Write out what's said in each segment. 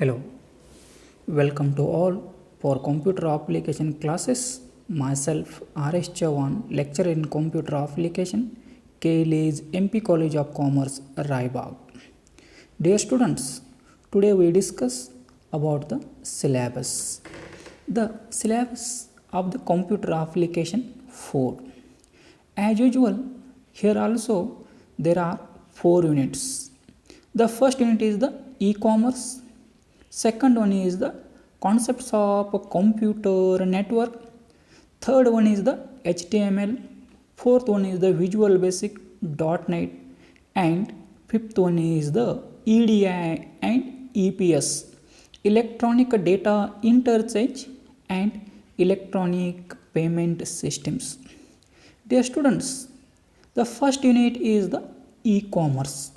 Hello, welcome to all for computer application classes. Myself R.S. Chavan, lecturer in computer application, KLE's MP College of Commerce, Raibag. Dear students, today we discuss about the syllabus. The syllabus of the computer application 4. As usual, here also there are 4 units. The first unit is the e-commerce. Second one is the concepts of a computer network. Third one is the HTML. Fourth one is the Visual Basic .NET. And fifth one is the EDI and EPS, Electronic Data Interchange and Electronic Payment Systems. Dear students, the first unit is the e-commerce.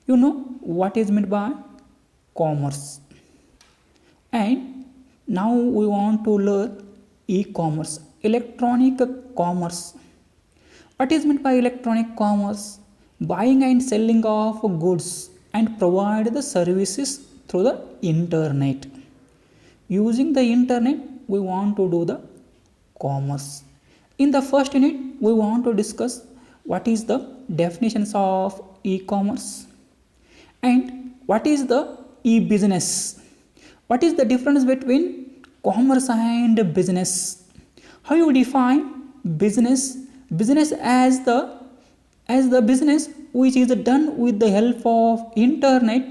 You know what is meant by commerce, and now we want to learn e-commerce, electronic commerce. What is meant by electronic commerce? Buying and selling of goods and provide the services through the internet. Using the internet, we want to do the commerce. In the first unit, we want to discuss what is the definitions of e-commerce and what is the e-business. What is the difference between commerce and business? How you define business? Business as the business which is done with the help of internet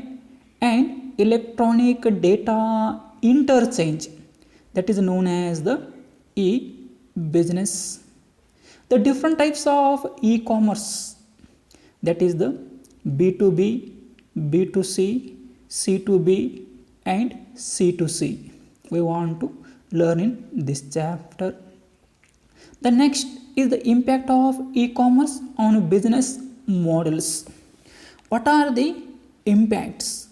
and electronic data interchange, that is known as the e-business. The different types of e-commerce, that is the B2B, B2C, C2B and C2C, we want to learn in this chapter. The next is the impact of e-commerce on business models. What are the impacts?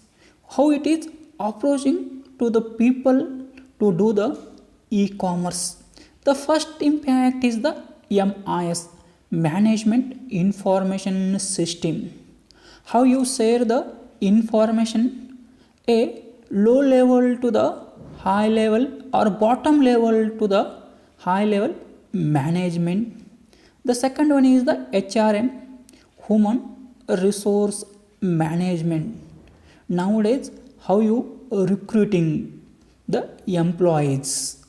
How it is approaching to the people to do the e-commerce. The first impact is the MIS, Management Information System. How you share the information, a low level to the high level or bottom level to the high level management. The second one is the HRM, Human Resource Management. Nowadays, how you recruiting the employees,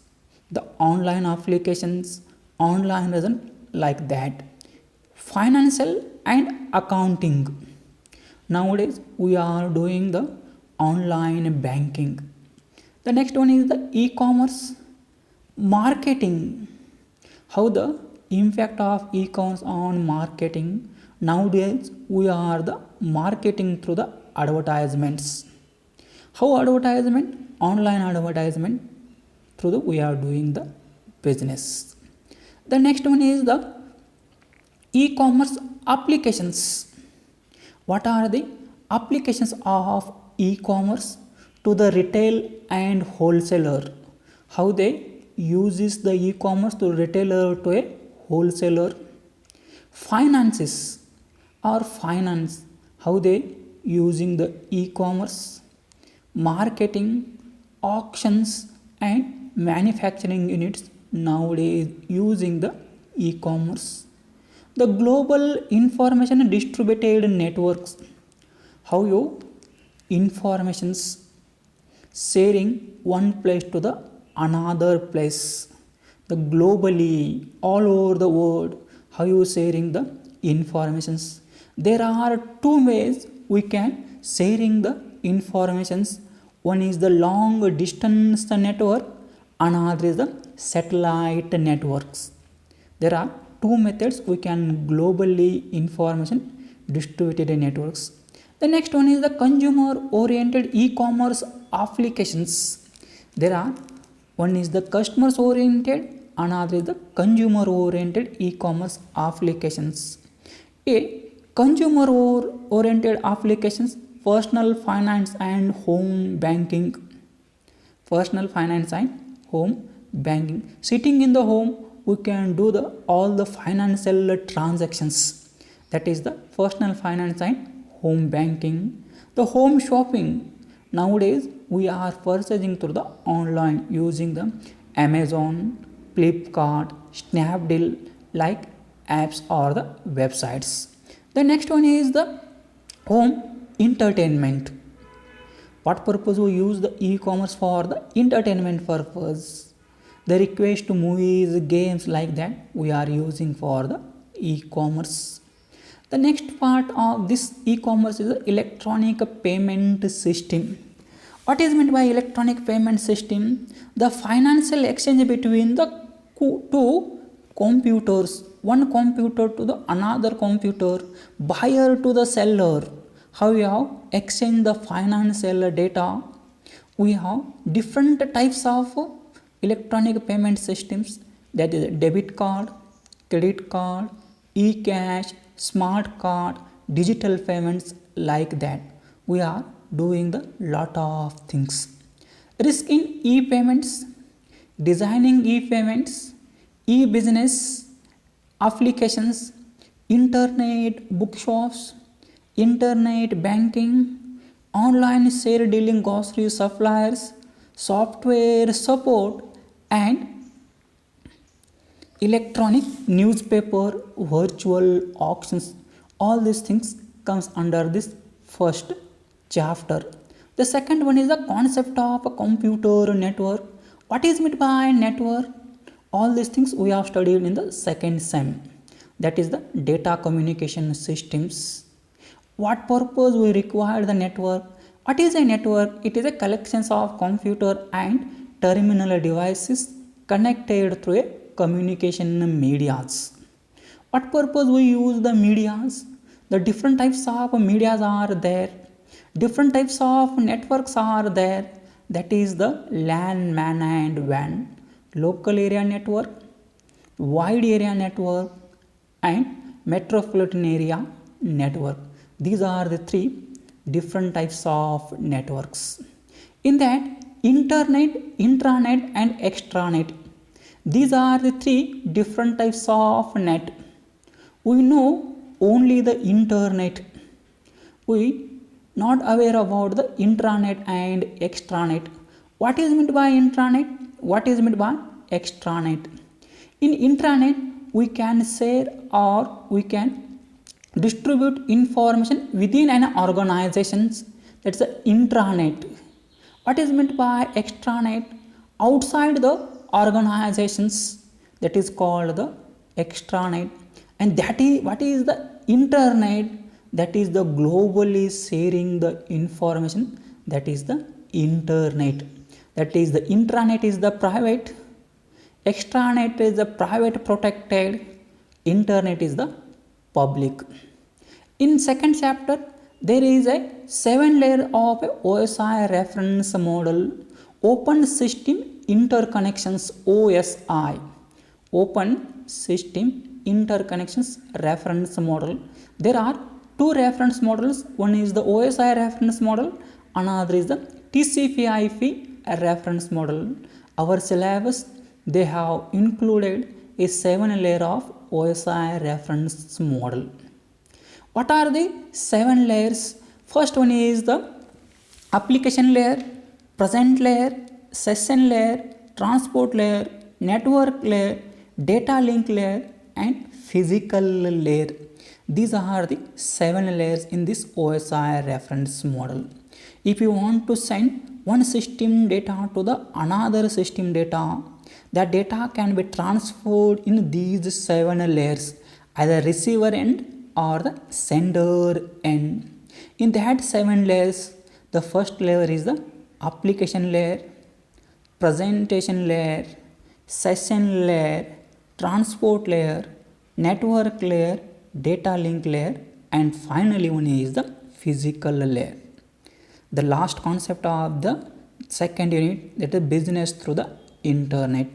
the online applications, online doesn't like that. Financial and accounting. Nowadays, we are doing the online banking. The next one is the e-commerce marketing. How the impact of e-commerce on marketing. Nowadays, we are the marketing through the advertisements. How advertisement? Online advertisement through the we are doing the business. The next one is the e-commerce applications. What are the applications of e-commerce to the retail and wholesaler? How they uses the e-commerce to retailer to a wholesaler. Finances or finance, how they using the e-commerce. Marketing, auctions and manufacturing units nowadays using the e-commerce. The global information distributed networks, how you informations sharing one place to the another place, the globally all over the world, how you sharing the informations. There are two ways we can sharing the informations. One is the long distance network, another is the satellite networks. There are two methods we can globally information distributed networks. The next one is the consumer oriented e-commerce applications. There are one is the customers oriented, another is the consumer oriented e-commerce applications. A consumer oriented applications, personal finance and home banking. Personal finance and home banking. Sitting in the home, we can do all the financial transactions. That is the personal finance and home banking. The home shopping, Nowadays, we are purchasing through the online using the Amazon, Flipkart, Snapdeal like apps or the websites. The next one is the home entertainment. What purpose we use the e-commerce for? The entertainment purpose. The request to movies, games like that we are using for the e-commerce. The next part of this e-commerce is the electronic payment system. What is meant by electronic payment system? The financial exchange between the two computers, one computer to the another computer, buyer to the seller. How we have exchange the financial data. We have different types of electronic payment systems, that is debit card, credit card, e-cash, smart card, digital payments like that. We are doing the lot of things. Risk in e-payments, designing e-payments, e-business applications, internet bookshops, internet banking, online share dealing grocery suppliers, software support, and electronic newspaper, virtual auctions. All these things comes under this first chapter. The second one is the concept of a computer network. What is meant by network? All these things we have studied in the second sem. That is the data communication systems. What purpose we require the network? What is a network? It is a collection of computer and terminal devices connected through a communication medias. What purpose we use the medias? The different types of medias are there. Different types of networks are there. That is the LAN, MAN and WAN. Local area network, wide area network and metropolitan area network. These are the three different types of networks. In that, internet, intranet and extranet. These are the three different types of net. We know only the internet. We not aware about the intranet and extranet. What is meant by intranet? What is meant by extranet? In intranet, we can share or we can distribute information within an organization. That's the intranet. What is meant by extranet? Outside the organizations, that is called the extranet. And that is what is the internet? That is the globally sharing the information. That is the internet. That is the intranet is the private, extranet is the private protected, internet is the public. In second chapter, there is a 7-layer of a OSI reference model, Open System Interconnections OSI, Open System Interconnections Reference Model. There are two reference models. One is the OSI reference model, another is the TCP/IP reference model. Our syllabus, they have included a 7-layer of OSI reference model. What are the 7 layers? First one is the application layer, present layer, session layer, transport layer, network layer, data link layer and physical layer. These are the 7 layers in this OSI reference model. If you want to send one system data to the another system data, that data can be transferred in these 7 layers, either receiver end or the sender end. In that 7 layers, the first layer is the application layer, presentation layer, session layer, transport layer, network layer, data link layer and finally one is the physical layer. The last concept of the second unit, that is business through the internet.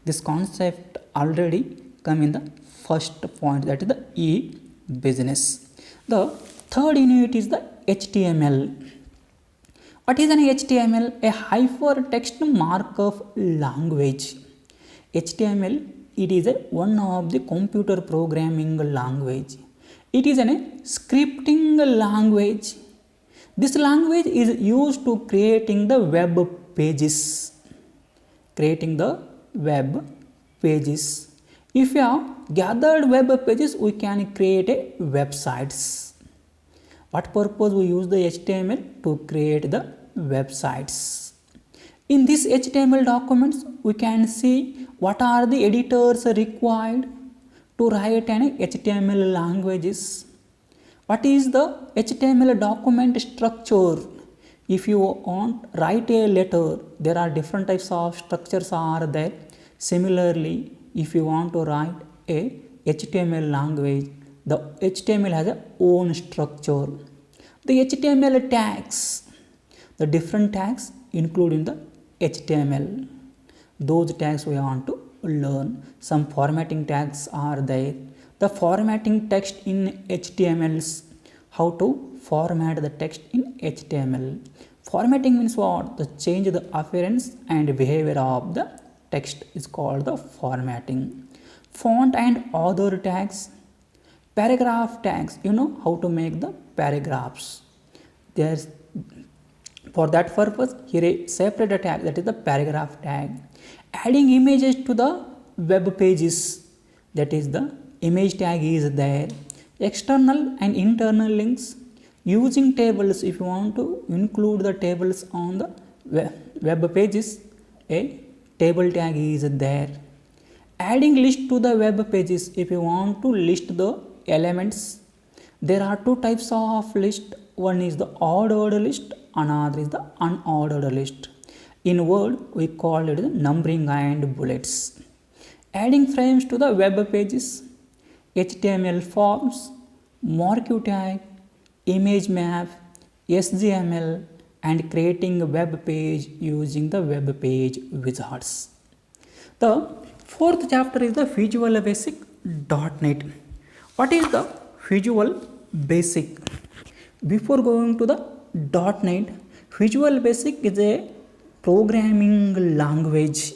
This concept already come in the first point, that is the e-business. The third unit is the HTML. What is an HTML? A hypertext markup language. HTML, it is one of the computer programming language. It is a scripting language. This language is used to creating the web pages. Creating the web pages. If you have gathered web pages, we can create a websites. What purpose we use the HTML? To create the websites. In this HTML documents, we can see what are the editors required to write an HTML languages. What is the HTML document structure? If you want write a letter, there are different types of structures are there. Similarly, if you want to write a HTML language, the HTML has a own structure. The HTML tags, the different tags included in the HTML. Those tags we want to learn. Some formatting tags are there. The formatting text in HTMLs. How to format the text in HTML. Formatting means what? The change the appearance and behavior of the text is called the formatting. Font and other tags. Paragraph tags. You know how to make the paragraphs. There's for that purpose here a separate tag, that is the paragraph tag. Adding images to the web pages, that is the image tag is there. External and internal links. Using tables, if you want to include the tables on the web pages, a table tag is there. Adding list to the web pages, if you want to list the elements. There are two types of list. One is the ordered list, another is the unordered list. In Word, we call it the numbering and bullets. Adding frames to the web pages, HTML forms, marquee tag, image map, SGML, and creating a web page using the web page wizards. The fourth chapter is the Visual Basic .NET. What is the Visual Basic? Before going to the .NET, Visual Basic is a programming language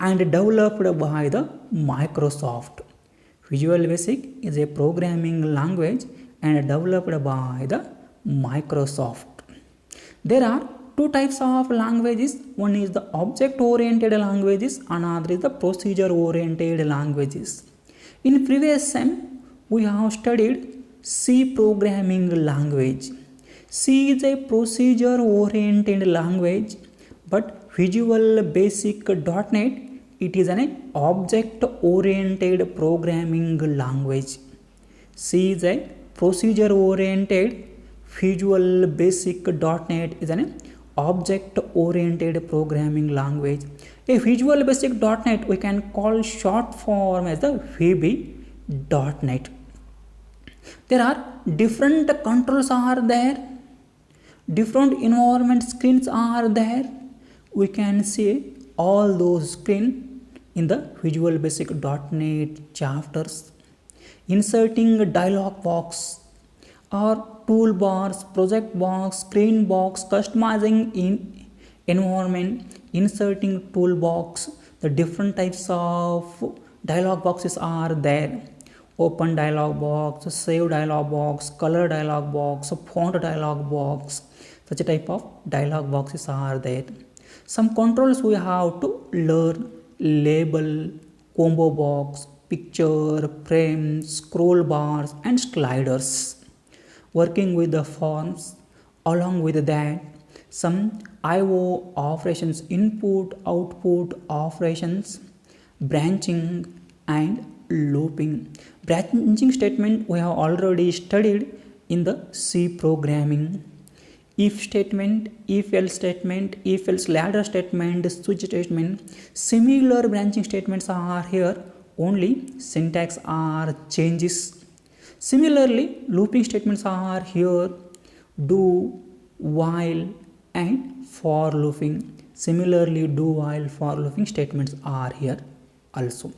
and developed by the Microsoft. Visual Basic is a programming language and developed by the Microsoft. There are two types of languages. One is the object-oriented languages, another is the procedure-oriented languages. In previous sem, we have studied C programming language. C is a procedure-oriented language, but Visual Basic .NET, it is an object-oriented programming language. C is a procedure-oriented, Visual Basic .NET is an object-oriented programming language. A Visual Basic .NET we can call short form as the VB.NET. There are different controls are there, different environment screens are there. We can see all those screens in the Visual Basic .NET chapters. Inserting dialog box or toolbars, project box, screen box, customizing in environment, inserting toolbox. The different types of dialog boxes are there. Open dialog box, save dialog box, color dialog box, font dialog box. Such a type of dialog boxes are there. Some controls we have to learn: label, combo box, picture, frame, scroll bars and sliders. Working with the forms, along with that some IO operations, input output operations, branching and looping. Branching statement we have already studied in the C programming. If statement, if else statement, if else ladder statement, switch statement. Similar branching statements are here, only syntax are changes. Similarly, looping statements are here, do, while and for looping. Similarly, do, while, for looping statements are here also.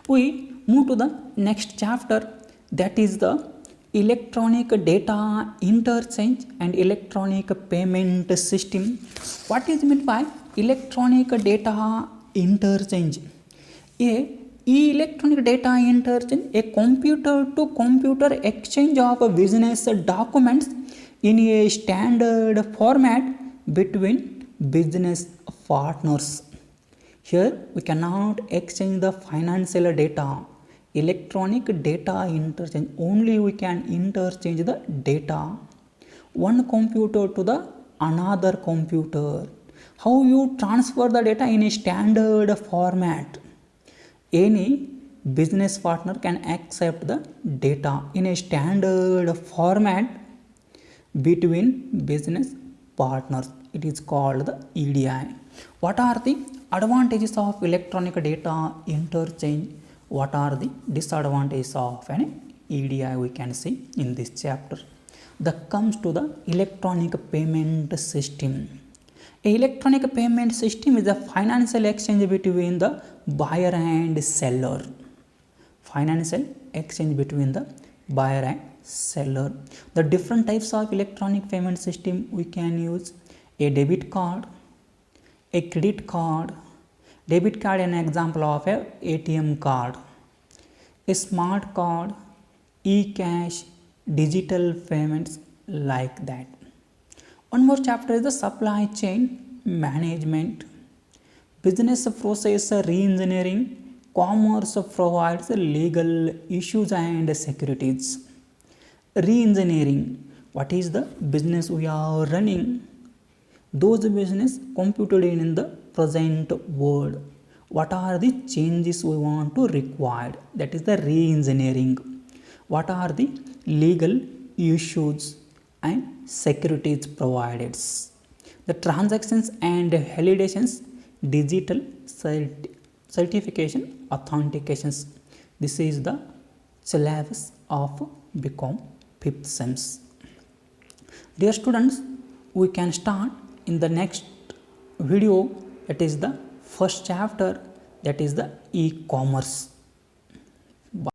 We move to the next chapter, that is the electronic data interchange and electronic payment system. What is meant by electronic data interchange? Electronic data interchange, a computer to computer exchange of business documents in a standard format between business partners. Here we cannot exchange the financial data, electronic data interchange. Only we can interchange the data one computer to the another computer. How you transfer the data in a standard format? Any business partner can accept the data in a standard format between business partners. It is called the EDI. What are the advantages of electronic data interchange? What are the disadvantages of an EDI? We can see in this chapter. That comes to the electronic payment system. A electronic payment system is a financial exchange between the buyer and seller. Financial exchange between the buyer and seller. The different types of electronic payment system we can use: a debit card, a credit card. Debit card an example of a ATM card, a smart card, e-cash, digital payments, like that. One more chapter is the supply chain management. Business process re-engineering. Commerce provides legal issues and securities. Re-engineering, what is the business we are running? Those business computed in the present world. What are the changes we want to require? That is the re-engineering. What are the legal issues and securities provided? The transactions and validations, digital certification, authentications. This is the syllabus of BCom 5th sems. Dear students, we can start in the next video. That is the first chapter, that is the e-commerce.